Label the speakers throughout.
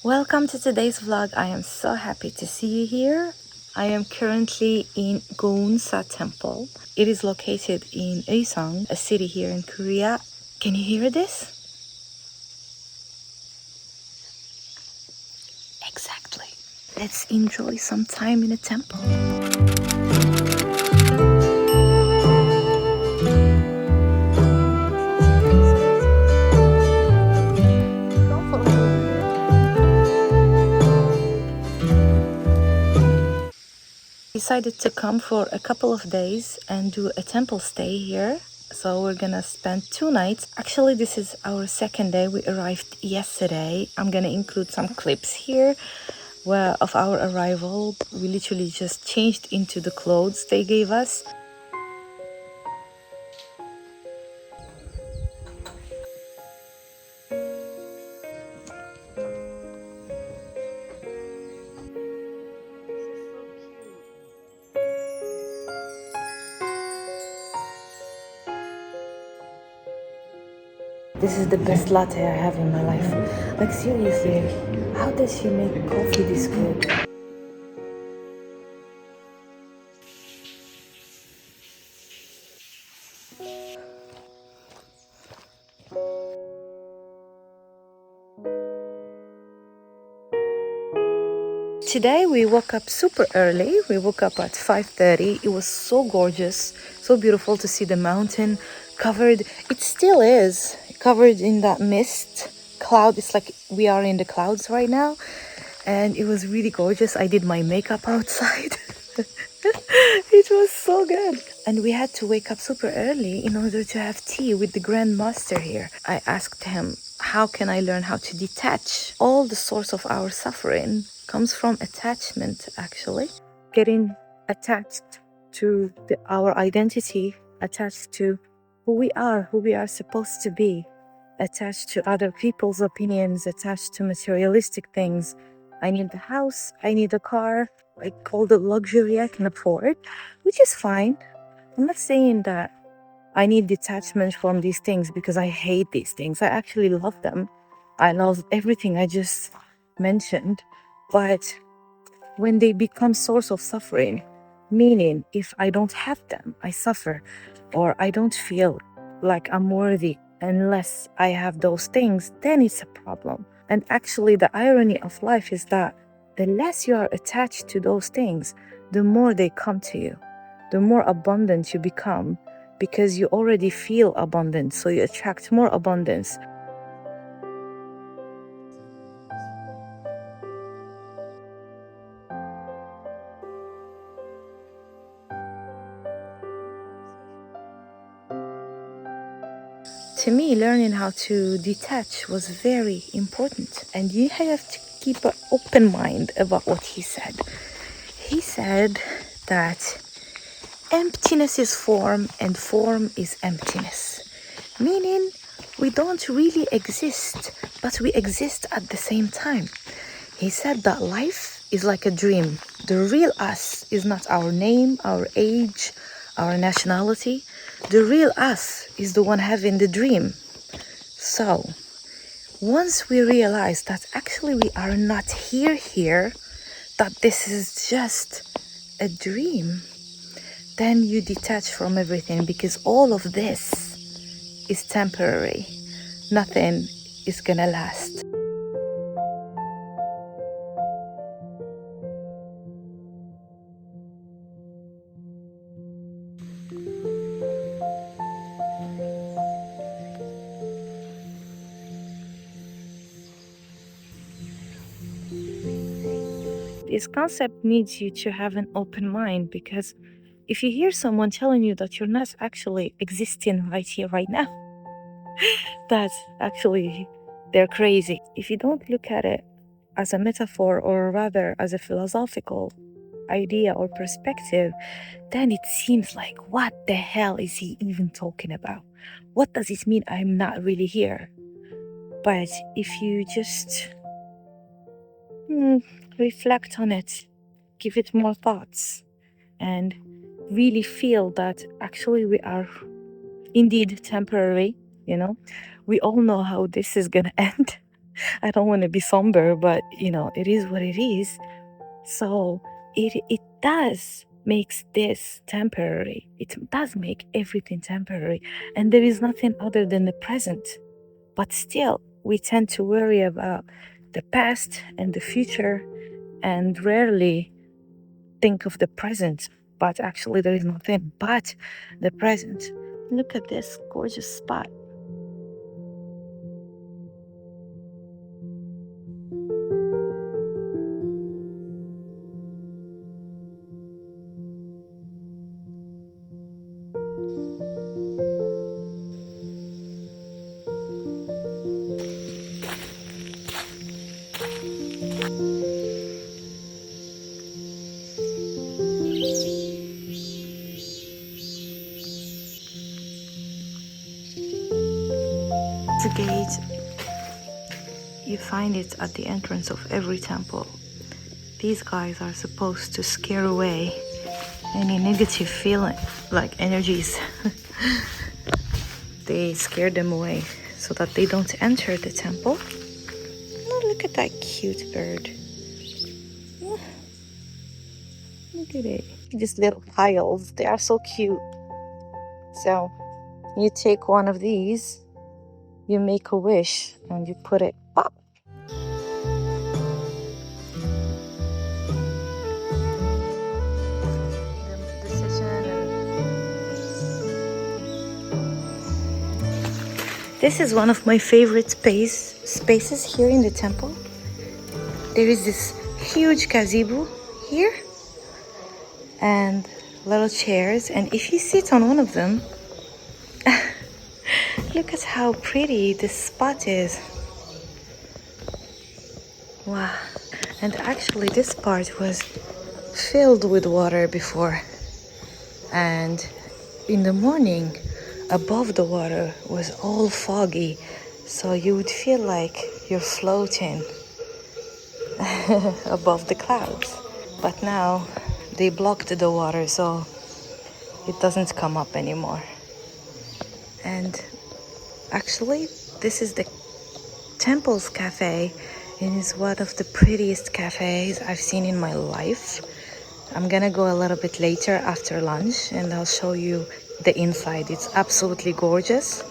Speaker 1: Welcome to today's vlog. I am so happy to see you here. I am currently in Goeunsa Temple. It is located in Uiseong, a city here in Korea. Can you hear this? Exactly. Let's enjoy some time in a temple. Decided to come for a couple of days and do a temple stay here. So we're gonna spend 2 nights. Actually, this is our second day. We arrived yesterday. I'm gonna include some clips here of our arrival. We literally just changed into the clothes they gave us. This is the best latte I have in my life. Like seriously, how does she make coffee this good? Today we woke up super early. We woke up at 5:30. It was so gorgeous, so beautiful to see the mountain covered. It still is covered in that mist cloud. It's like we are in the clouds right now, and it was really gorgeous. I did my makeup outside. It was so good. And we had to wake up super early in order to have tea with the Grand Master here. I asked him, how can I learn how to detach? All the source of our suffering comes from attachment, actually. Getting attached to our identity, attached to who we are supposed to be, attached to other people's opinions, attached to materialistic things. I need the house, I need a car, like all the luxury I can afford, which is fine. I'm not saying that I need detachment from these things because I hate these things. I actually love them. I love everything I just mentioned. But when they become source of suffering, meaning if I don't have them, I suffer, or I don't feel like I'm worthy unless I have those things, then it's a problem. And actually, the irony of life is that the less you are attached to those things, the more they come to you, the more abundant you become, because you already feel abundant, so you attract more abundance. To me, learning how to detach was very important, and you have to keep an open mind about what he said. He said that emptiness is form and form is emptiness, meaning we don't really exist, but we exist at the same time. He said that life is like a dream. The real us is not our name, our age, our nationality. The real us is the one having the dream. So, once we realize that actually we are not here, that this is just a dream, then you detach from everything, because all of this is temporary. Nothing is gonna last. This concept needs you to have an open mind, because if you hear someone telling you that you're not actually existing right here, right now, that actually they're crazy. If you don't look at it as a metaphor, or rather as a philosophical idea or perspective, then it seems like, what the hell is he even talking about? What does it mean I'm not really here? But if you just reflect on it, give it more thoughts, and really feel that actually we are indeed temporary, we all know how this is gonna end. I don't want to be somber, but you know, it is what it is. So it does makes this temporary. It does make everything temporary, and there is nothing other than the present. But still, we tend to worry about the past and the future, and rarely think of the present. But actually, there is nothing but the present. Look at this gorgeous spot. The gate, you find it at the entrance of every temple. These guys are supposed to scare away any negative feeling, like energies. They scare them away so that they don't enter the temple. Oh, look at that cute bird. Oh, look at it. These little piles, they are so cute. So you take one of these, you make a wish, and you put it pop. This is one of my favorite spaces here in the temple. There is this huge gazebo here and little chairs, and if you sit on one of them, look at how pretty this spot is. Wow. And actually this part was filled with water before, and in the morning above the water was all foggy, so you would feel like you're floating above the clouds. But now they blocked the water, so it doesn't come up anymore. And actually this is the temple's cafe. It is one of the prettiest cafes I've seen in my life. I'm gonna go a little bit later after lunch and I'll show you the inside. It's absolutely gorgeous.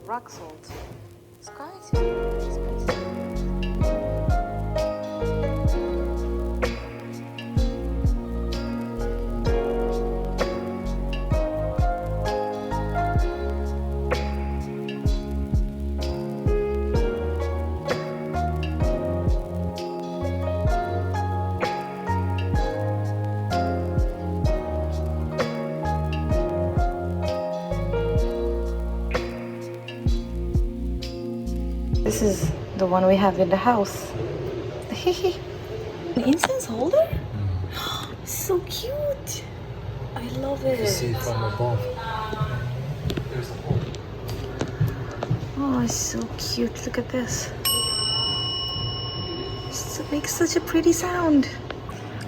Speaker 1: Rock salt. It's quite expensive. This is the one we have in the house. An incense holder? So cute. I love it.
Speaker 2: You see from above. There's a hole.
Speaker 1: Oh, it's so cute. Look at this. It makes such a pretty sound.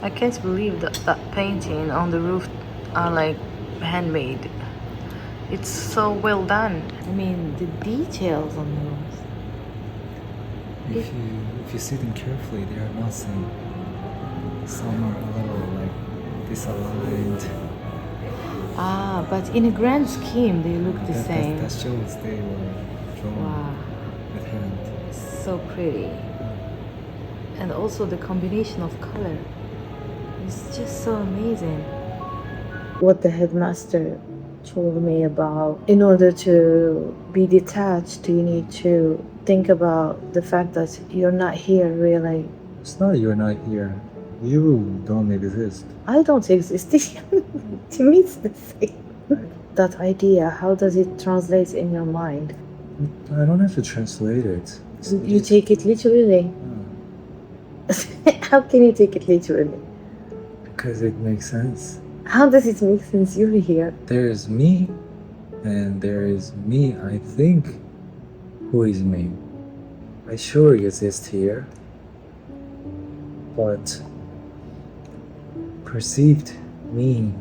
Speaker 1: I can't believe that painting on the roof are like handmade. It's so well done. I mean, the details on those.
Speaker 2: If you see them carefully, they are not same. Some are a little like disaligned.
Speaker 1: Ah, but in a grand scheme, they look the same.
Speaker 2: That shows they were drawn
Speaker 1: Wow,
Speaker 2: with hand.
Speaker 1: so pretty. And also the combination of color is just so amazing. What the headmaster told me about, in order to be detached, you need to think about the fact that you're not here really.
Speaker 2: It's not you're not here. You don't exist.
Speaker 1: I don't exist. To me, it's the same. That idea, how does it translate in your mind?
Speaker 2: I don't have to translate it.
Speaker 1: You take it literally. How can you take it literally?
Speaker 2: Because it makes sense.
Speaker 1: How does it make sense? You're here.
Speaker 2: There is me, and there is me, I think, who is me. I sure exist here, but perceived me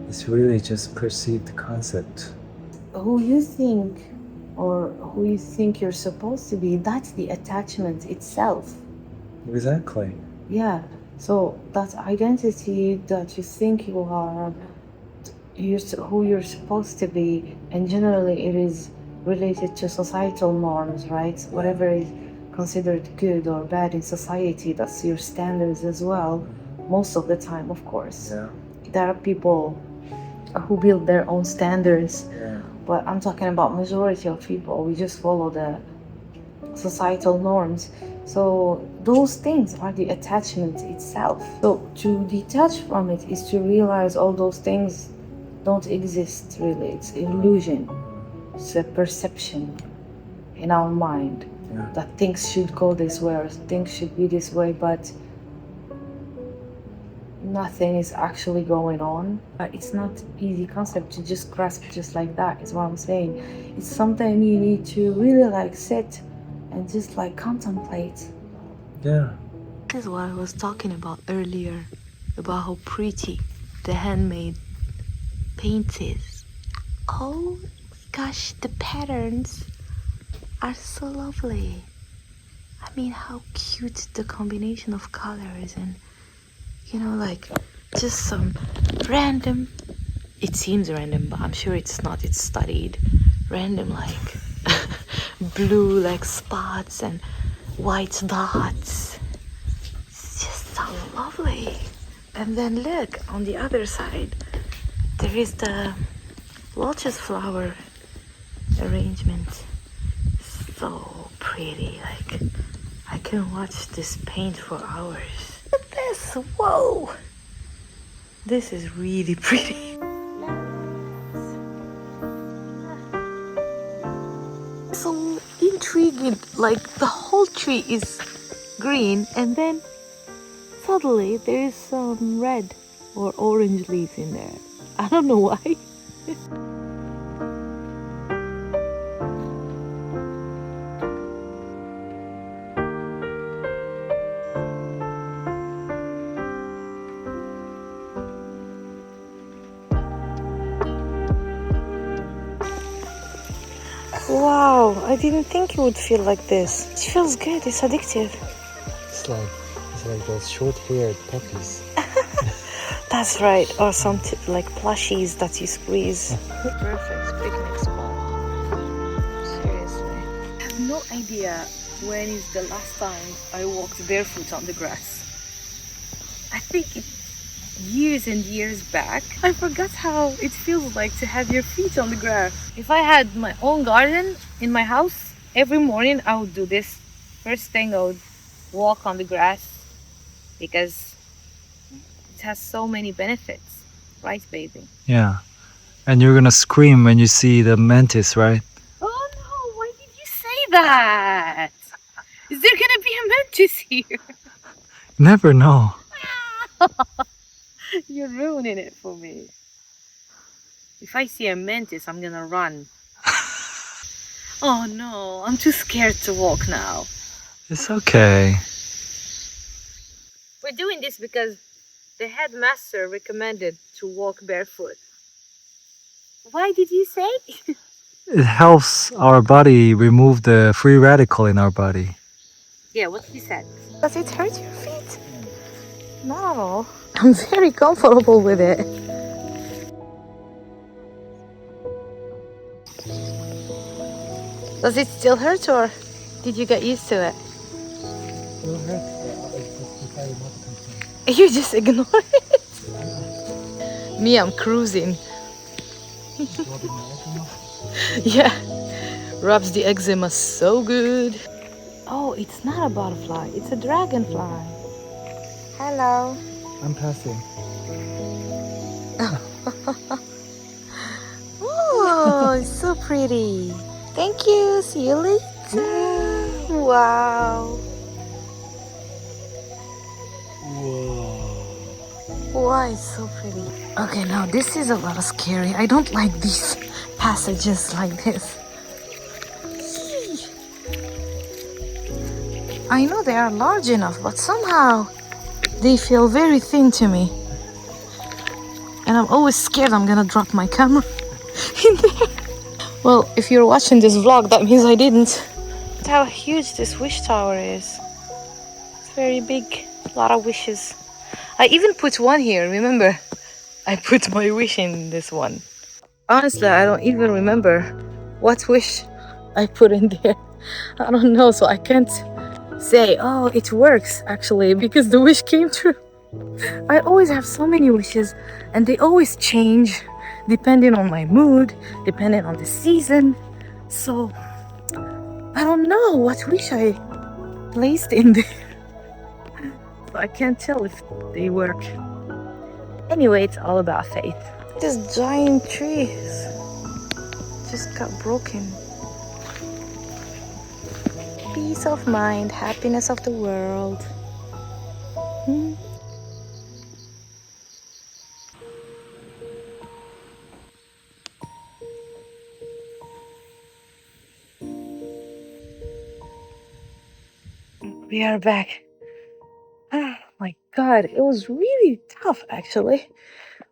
Speaker 2: is really just perceived concept.
Speaker 1: Who you think, or who you think you're supposed to be, that's the attachment itself.
Speaker 2: Exactly.
Speaker 1: Yeah. So that identity that you think you are, who you're supposed to be, and generally it is related to societal norms, right? Whatever is considered good or bad in society, that's your standards as well. Most of the time, of course.
Speaker 2: Yeah.
Speaker 1: There are people who build their own standards,
Speaker 2: Yeah.
Speaker 1: but I'm talking about majority of people. We just follow the societal norms. So those things are the attachment itself. So to detach from it is to realize all those things don't exist really. It's illusion. It's a perception in our mind that things should go this way or things should be this way, but nothing is actually going on. It's not easy concept to just grasp just like that, is what I'm saying. It's something you need to really like sit and just like contemplate.
Speaker 2: Yeah.
Speaker 1: This is what I was talking about earlier, about how pretty the handmade paint is. Oh gosh, the patterns are so lovely. I mean, how cute the combination of colors, and you know, like just some random, it seems random, but I'm sure it's not, it's studied, random like blue like spots and white dots. It's just so lovely. And then look, on the other side, there is the lotus flower arrangement. So pretty, like I can watch this paint for hours. Look at this, whoa! This is really pretty. So intriguing, like the whole tree is green and then suddenly there is some red or orange leaves in there. I don't know why. Wow, I didn't think it would feel like this. It feels good, it's addictive.
Speaker 2: It's like those short-haired puppies.
Speaker 1: That's right, or some like plushies that you squeeze. Perfect picnic spot. Seriously. I have no idea when is the last time I walked barefoot on the grass. I think it's years and years back. I forgot how it feels like to have your feet on the grass. If I had my own garden in my house, every morning I would do this. First thing I would walk on the grass because it has so many benefits, right, baby?
Speaker 2: Yeah. And you're gonna scream when you see the mantis, right?
Speaker 1: Oh no, why did you say that? Is there gonna be a mantis here?
Speaker 2: Never know.
Speaker 1: You're ruining it for me. If I see a mantis, I'm gonna run. Oh no, I'm too scared to walk now.
Speaker 2: It's okay.
Speaker 1: We're doing this because the headmaster recommended to walk barefoot. Why did you say?
Speaker 2: It helps our body remove the free radical in our body.
Speaker 1: Yeah, what he said. Does it hurt your feet? Not at all. I'm very comfortable with it. Does it still hurt or did you get used to it?
Speaker 2: Still hurts, but I just decided not to complain.
Speaker 1: You just ignore it. Me, I'm cruising.
Speaker 2: Rubbing my eczema.
Speaker 1: Yeah, rubs the eczema so good. Oh, it's not a butterfly, it's a dragonfly. Hello.
Speaker 2: I'm passing.
Speaker 1: Oh, it's so pretty. Thank you. See you later. Wow.
Speaker 2: Whoa.
Speaker 1: Why it's so pretty. Okay, now this is a little scary. I don't like these passages like this. I know they are large enough, but somehow they feel very thin to me. And I'm always scared I'm gonna drop my camera in there. Well, if you're watching this vlog, that means I didn't. Look how huge this wish tower is. It's very big. A lot of wishes. I even put one here, remember? I put my wish in this one. Honestly, I don't even remember what wish I put in there. I don't know, so I can't say, oh, it works actually, because the wish came true. I always have so many wishes and they always change depending on my mood, depending on the season. So I don't know what wish I placed in there. So I can't tell if they work. Anyway, it's all about faith. This giant trees just got broken. Peace of mind, happiness of the world. We are back. Oh my god, it was really tough actually.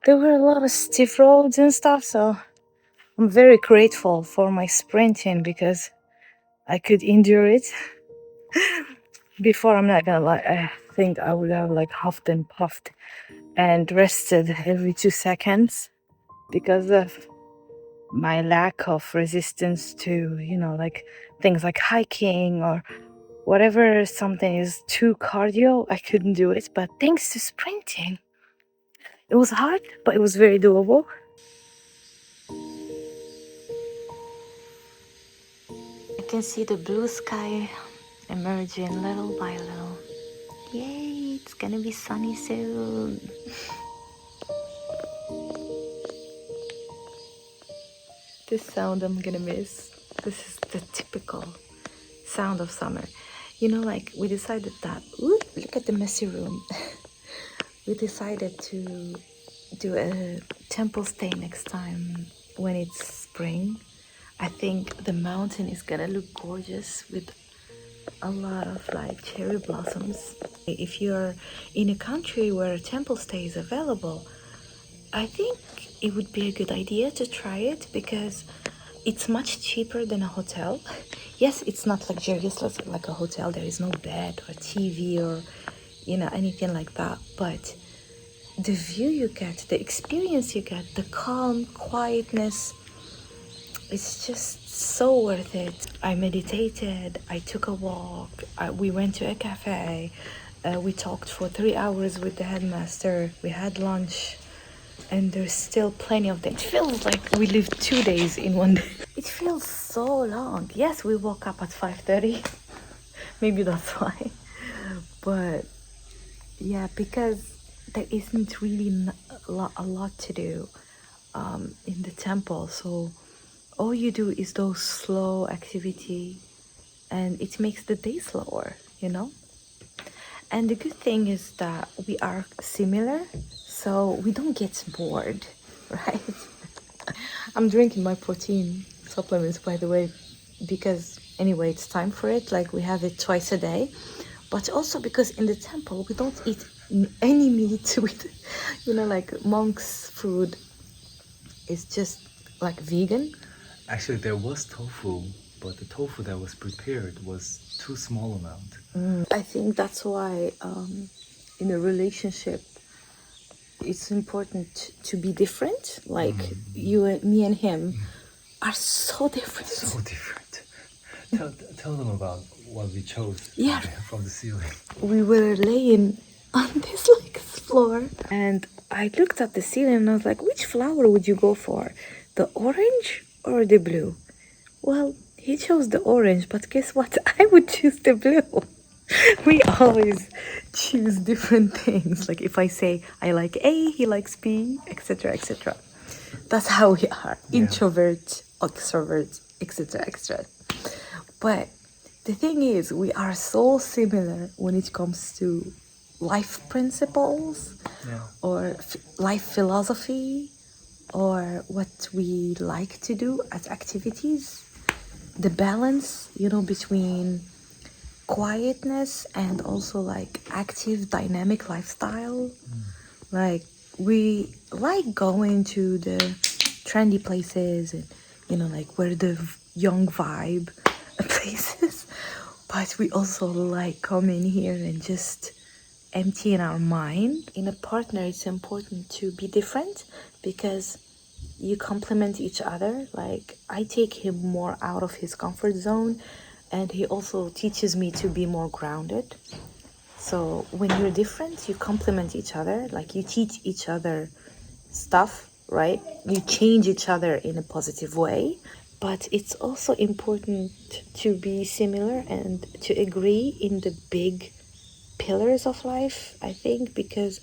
Speaker 1: There were a lot of stiff roads and stuff, so I'm very grateful for my sprinting because I could endure it. Before, I'm not gonna lie, I think I would have like huffed and puffed and rested every 2 seconds because of my lack of resistance to, like things like hiking or whatever something is too cardio. I couldn't do it, but thanks to sprinting, it was hard, but it was very doable. You can see the blue sky emerging little by little. Yay, it's gonna be sunny soon. This sound I'm gonna miss. This is the typical sound of summer. Like we decided that, ooh, look at the messy room. We decided to do a temple stay next time when it's spring. I think the mountain is gonna look gorgeous with a lot of like cherry blossoms. If you're in a country where a temple stay is available, I think it would be a good idea to try it because it's much cheaper than a hotel. Yes, it's not luxurious like a hotel. There is no bed or TV or anything like that, but the view you get, the experience you get, the calm quietness, it's just so worth it. I meditated, I took a walk, we went to a cafe, we talked for 3 hours with the headmaster, we had lunch, and there's still plenty of them. It feels like we lived 2 days in one day. It feels so long. Yes, we woke up at 5:30. Maybe that's why. But yeah, because there isn't really a lot to do in the temple. So all you do is those slow activity and it makes the day slower. And the good thing is that we are similar, so we don't get bored, right? I'm drinking my protein supplements, by the way, because anyway, it's time for it. Like we have it twice a day, but also because in the temple we don't eat any meat with, like monks' food is just like vegan.
Speaker 2: Actually, there was tofu. but the tofu that was prepared was too small amount.
Speaker 1: I think that's why in a relationship it's important to be different. Like you and me and him are so different.
Speaker 2: So different. Tell them about what we chose
Speaker 1: Yeah.
Speaker 2: from the ceiling.
Speaker 1: We were laying on this like floor, and I looked at the ceiling and I was like, which flower would you go for? The orange or the blue? Well, he chose the orange, but guess what? I would choose the blue. We always choose different things. Like if I say I like A, he likes B, etc., etc. That's how we are.
Speaker 2: Yeah.
Speaker 1: Introvert, extrovert, etc., etc. But the thing is, we are so similar when it comes to life principles or life philosophy or what we like to do as activities. The balance, between quietness and also like active, dynamic lifestyle. Like we like going to the trendy places and, like where the young vibe places. But we also like coming here and just emptying our mind. In a partner, it's important to be different because you complement each other. Like I take him more out of his comfort zone, and he also teaches me to be more grounded. So when you're different, you complement each other. Like you teach each other stuff, right? You change each other in a positive way. But it's also important to be similar and to agree in the big pillars of life, I think, because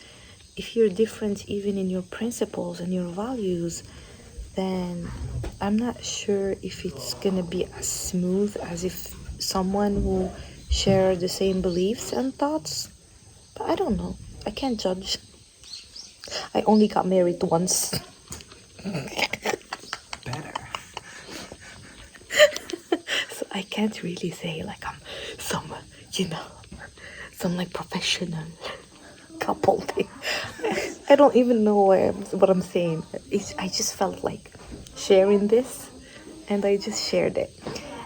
Speaker 1: if you're different even in your principles and your values, then I'm not sure if it's gonna be as smooth as if someone who share the same beliefs and thoughts. But I don't know. I can't judge. I only got married once.
Speaker 2: Better.
Speaker 1: So I can't really say like I'm some, some like professional couple thing. I don't even know what I'm saying. I just felt like sharing this, and I just shared it.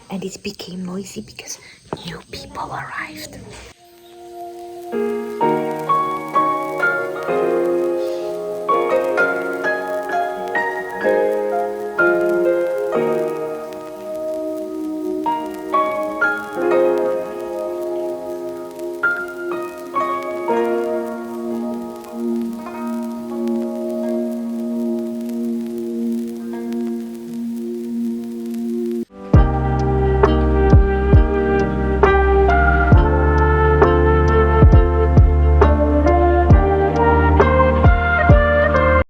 Speaker 1: And it became noisy because new people arrived.